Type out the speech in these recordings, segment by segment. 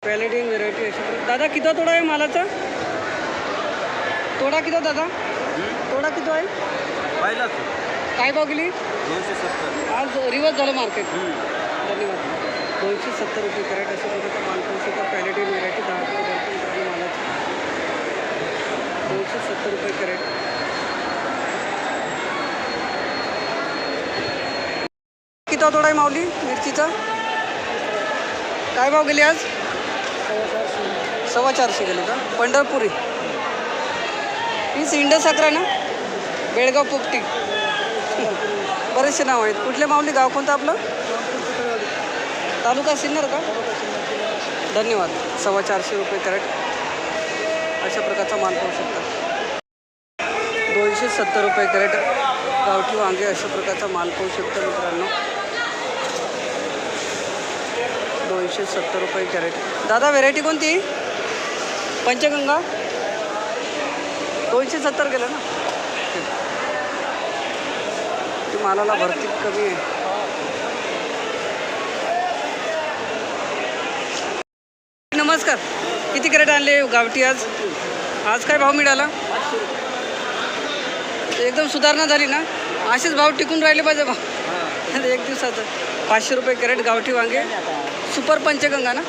Quality variety अशी. दादा किती तोडा आहे मालाचा? तोडा किती दादा? तोडा किती आहे? पहिलाच काय भाव गेली? 270. आज रिवर्स झालं मार्केट. धन्यवाद. 270 रुपये कॅरेट अशा प्रकारचा माल पाहू शकता. क्वालिटी व्हेरायटी 10 किलो भरपूर मित्रांनो मालाची. 270 रुपये कॅरेट. किती तोडा आहे माऊली मिरचीचा? काय भाव गेली आज? 450 गेले का? पंढरपुरी हीच इंड साखर ना? बेळगाव पोपटी बरेचसे नाव आहेत. कुठले माऊली? गाव कोणतं आपलं? तालुका सिन्नर का? धन्यवाद. 450 रुपये कॅरेट अशा प्रकारचा माल पाहू शकता. 270 रुपये कॅरेट गावठी वांगे अशा प्रकारचा माल पाहू शकता मित्रांनो. 270 रुपये कॅरेट. दादा व्हेरायटी कोणती? पंचगंगा. 270 गेलं ना? ती मालाला भरती कमी आहे. नमस्कार. किती कॅरेट आणले गावठी आज? आज काय भाव मिळाला? एकदम सुधारणा झाली ना? असेच भाव टिकून राहिले पाहिजे भाव एक दिवसाचं. 500 रुपये कॅरेट गावठी वांगे सुपर पंचगंगा ना?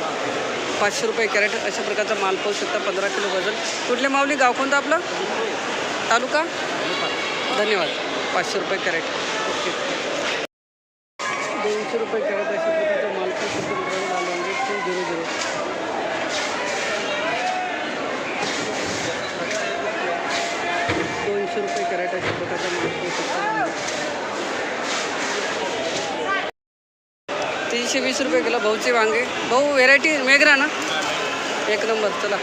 500 रुपये कॅरेट अशा प्रकारचा माल पाहू शकता. 15 किलो वजन. कुठले माऊली? गाव कोणतं आपलं? तालुका? धन्यवाद. 500 रुपये कॅरेट. ओके. 200 रुपये कॅरेट अशा प्रकारचा माल पाहू शकता मित्रांनो. लाल वांगे 200. 200 रुपये कॅरेट अशा प्रकारचा माल पाहू शकता. 320 रुपये किलो भाऊचे वांगे. भाऊ व्हेरायटी मेघना ना? एक नंबर. चला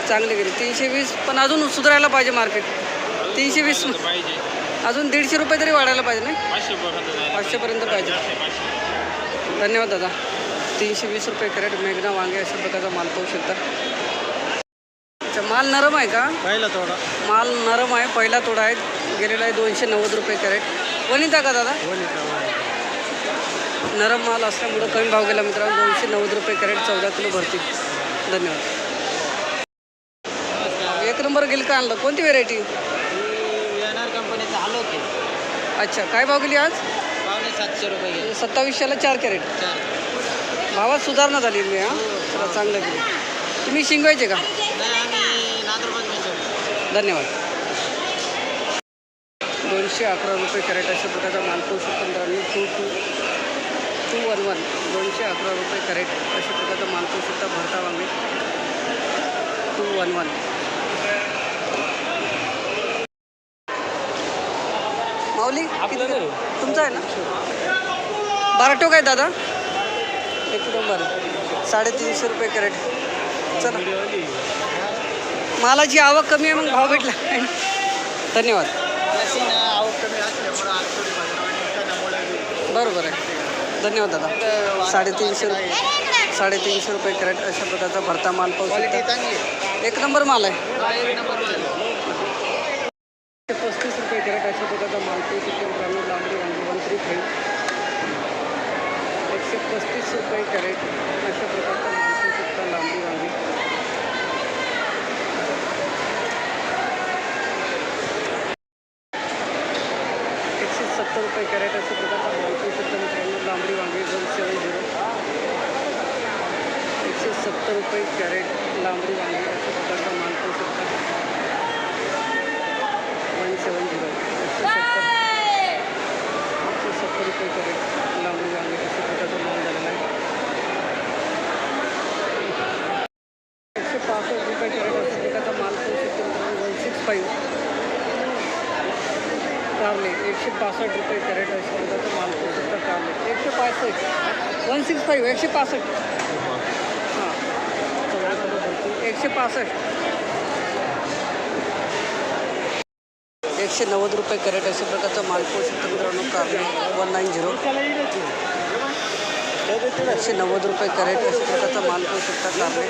चांगली गेली. 320 पण अजून सुधारायला पाहिजे मार्केट. 320 अजून 150 रुपये तरी वाढायला पाहिजे नाही? 500पर्यंत पाहिजे. धन्यवाद दादा. 320 रुपये कॅरेट मेघना वांगे अशा प्रकारचा माल पाहू शकता. अच्छा, माल नरम आहे का? पहिला तोडा माल नरम आहे. पहिला तोडा आहे. गेलेला आहे 290 रुपये कॅरेट. वनिता का दादा? नरम माल असल्यामुळं कमी भाव गेला मित्रांनो. 290 रुपये कॅरेट 14 किलो भरती. धन्यवाद. एक नंबर गेली का आणलं? कोणती व्हेरायटी? कंपनीचं आलो की. अच्छा, काय भाव गेली आज? 700 रुपये गेले. 2700ला 4 कॅरेट. भावात सुधारणा झाली मी. हां, चला चांगलं गेली. तुम्ही शिंगवायचे का? धन्यवाद. 211 रुपये कॅरेट अशा प्रकारचा माल पाहू शकतो मित्रांनो. 211 211 रुपये कॅरेट अशा प्रकारचा माल पाहू शकता. भरता वांगे 211. माऊली तुमचा आहे ना? बाराटो काय दादा? एक नंबर. 350 रुपये कॅरेट. चला मालाची आवक कमी आहे मग भाव भेटला. धन्यवाद. बरोबर आहे. धन्यवाद दादा. 350 रुपये कॅरेट अशा प्रकारचा भरता माल पाहू शकता. एक नंबर माल आहे. 35 रुपये कॅरेट अशा प्रकारचा माल पाहू शकतो मित्रांनो. लांबडी वांगी 135. 135 रुपये कॅरेट अशा प्रकारचा माल पाहू शकता. लांबडी वांगी 170 रुपये कॅरेट अशा प्रकारचा माल पाहू शकता मित्रांनो. लांबडी वांगी 170. 170 रुपये कॅरेट लांबडी वांगी अशा प्रकारचा माल पाहू शकता. 170. 170 रुपये कॅरेट लांबडी वांगी अशा प्रकारचा माल झालेला आहे. 165 रुपये कॅरेट अशा प्रकारचा माल पाहू शकतो मित्रांनो. 165. कारले 165 रुपये कॅरेट अशा प्रकारचा माल पाहू शकता. कारले 165. 165. 165. हां 165. 190 रुपये कॅरेट अशा प्रकारचा माल पाहू शकतो मित्रांनो. कारले 190. 190 रुपये कॅरेट अशा प्रकारचा माल पाहू शकता. कारले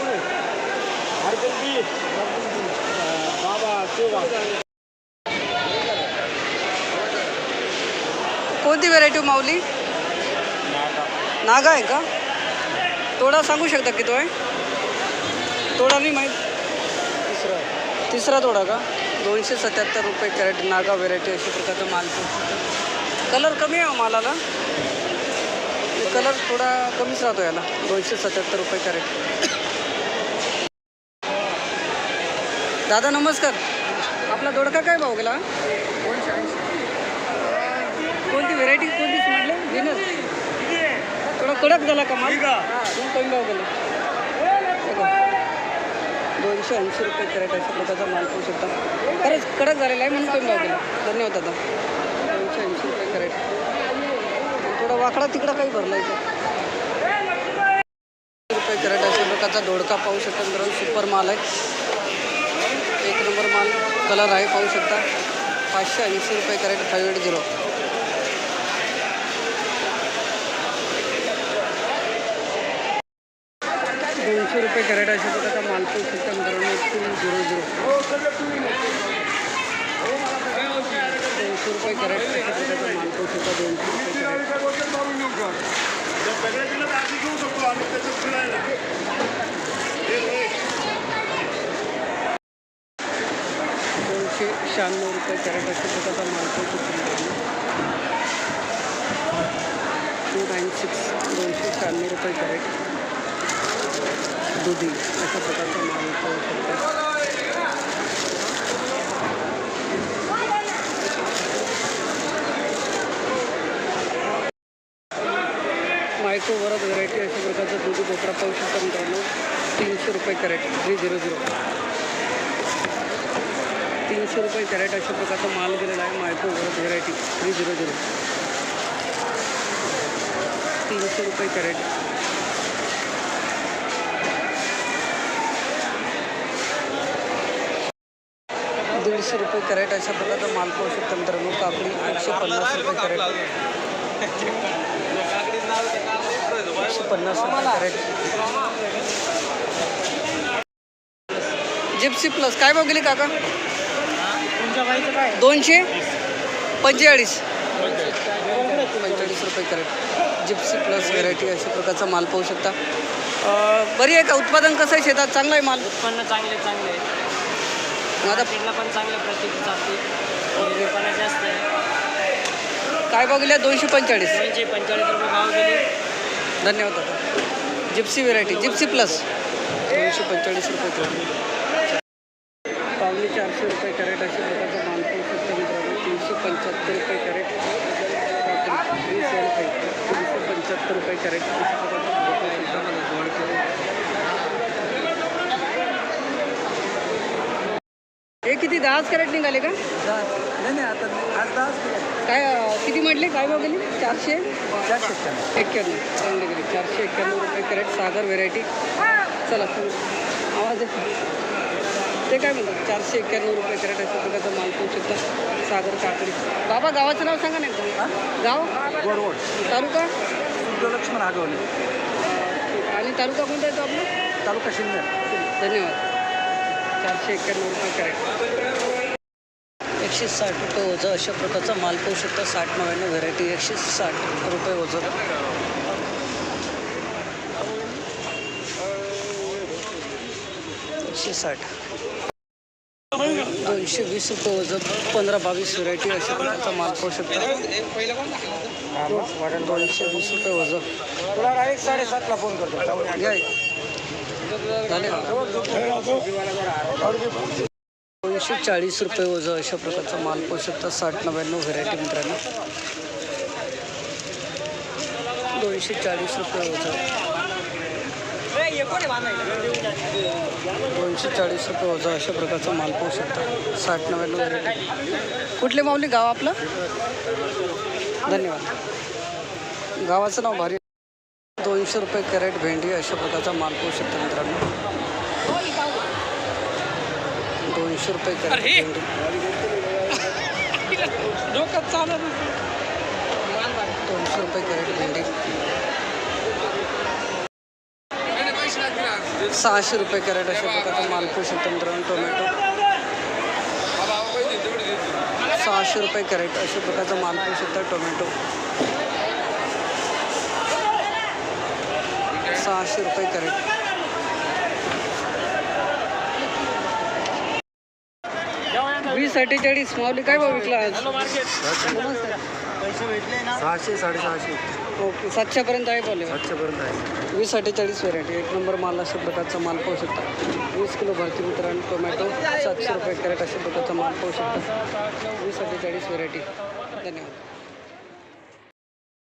कोणती व्हेरायटी माऊली? नागा आहे का? तोडा सांगू शकता की तो आहे तोडा नाही माहीत तिसरा तोडा का 277 रुपये कॅरेट नागा व्हेरायटी अशा प्रकारचा माल कलर कमी आहे मालाला कलर थोडा कमीच राहतो याला 277 रुपये कॅरेट दादा नमस्कार आपला दोडका काय भाव गेला 280 कोणती व्हेरायटी कोणतीच म्हटलं विनर थोडा कडक झाला का माल कमी भाव गेला 280 रुपये कॅरेट अशा प्रकारचा माल पाहू शकता खरंच कडक झालेला आहे म्हणून कमी भाव गेला धन्यवाद दादा 280 रुपये कॅरेट थोडा वाकडा तिकडा काही भरला इथं रुपये कॅरेट अशा प्रकारचा दोडका पाहू शकता मित्रांनो सुपर माल आहे एक नंबर माल कलर आहे पाहू शकता 580 रुपये कॅरेट 580 200 रुपये कॅरेट अशा प्रकारचा माल पाहू शकता मित्रांनो 200 रुपये कॅरेट अशा प्रकारचा माल पाहू शकता 200 रुपये कॅरेट 296 रुपये कॅरेट अशा प्रकारचा माल पाहू शकता 296 रुपये कॅरेट दुधी अशा प्रकारचा माल पाहू शकता मायक्रो वरद व्हेरायटी अशा प्रकारचा दुधी बोकडा पाहू शकता मित्रांनो 300 रुपये कॅरेट 300 रुपये कॅरेट अशा प्रकारचा माल गेलेला आहे मायक्रो वरद व्हेरायटी 300 300 रुपये कॅरेट 150 रुपये कॅरेट अशा प्रकारचा माल पाहू शकता मित्रांनो काकडी 150 रुपये कॅरेट 150 रुपये कॅरेट जिप्सी प्लस काय भाव गेली काका तुमच्या बाईचं काय 245 रुपये कॅरेट जिप्सी प्लस व्हेरायटी अशा प्रकारचा माल पाहू शकता बरी आहे का उत्पादन कसं आहे शेतात चांगलं आहे माल उत्पन्न चांगले आहे आता पेटला पण चांगल्या प्रतीची चालते उत्पन्न जास्त आहे काय भाव गेल्या 245 45 रुपये भाव गेले धन्यवाद दादा जिप्सी व्हेरायटी जिप्सी प्लस 245 रुपये कॅरेट पावणे 400 रुपये कॅरेट अशा प्रकारचा माल पाहू शकता मित्रांनो 375 रुपये कॅरेट 375 रुपये कॅरेट अशा प्रकारचा हे किती 10 कॅरेट निघाले का नाही आता आज 10 काय किती म्हटले काय भाव गेली 491 चांगली गेली 491 रुपये कॅरेट सागर व्हेरायटी चला आवाज येतो ते काय म्हणतात 491 रुपये कॅरेट अशा प्रकारचा माल पाहू शकता सागर काकडी बाबा गावाचं नाव सांगा नाही तुम्ही गाव गोरवड तालुका लक्ष्मण आगवले आणि तालुका कोणता येतो आपला तालुका शिन्नर धन्यवाद 491 रुपये कॅरेट 160 रुपये वजन अशा प्रकारचा माल पाहू शकता 60-99 व्हेरायटी 160 रुपये वजन 160 220 रुपये वजन 15-22 व्हेरायटी अशा प्रकारचा माल पाहू शकता 220 रुपये वजन 7:30ला फोन करतो घ्या झाले 240 रुपये वजन अशा प्रकारचा माल पाहू शकता 60-99 व्हेरायटी मित्रांनो 240 रुपये वजन 240 रुपये वजन अशा प्रकारचा माल पाहू शकता 60-99 व्हेरायटी कुठले माऊली गाव आपलं धन्यवाद गावाचं नाव भारी 200 रुपये कॅरेट भेंडी अशा प्रकारचा माल पाहू शकता मित्रांनो 200 रुपये कॅरेट भेंडी 200 रुपये कॅरेट भेंडी 600 रुपये कॅरेट अशा प्रकारचा माल पाहू शकता मित्रांनो टोमॅटो 600 रुपये कॅरेट अशा प्रकारचा माल पाहू शकता टोमॅटो 600 रुपये कॅरेट. वीस 48 माऊली काय भाव विकला आज? पैसे भेटले ना 600 650. ओके 700पर्यंत आहे बोले. 700पर्यंत आहे. 20 48 व्हेरायटी एक नंबर माल. अशा प्रकारचा माल पाहू शकता. 20 किलो भरती मित्रांनो. टोमॅटो 700 रुपये कॅरेट अशा प्रकारचा माल पाहू शकता. 20 48 व्हेरायटी. धन्यवाद.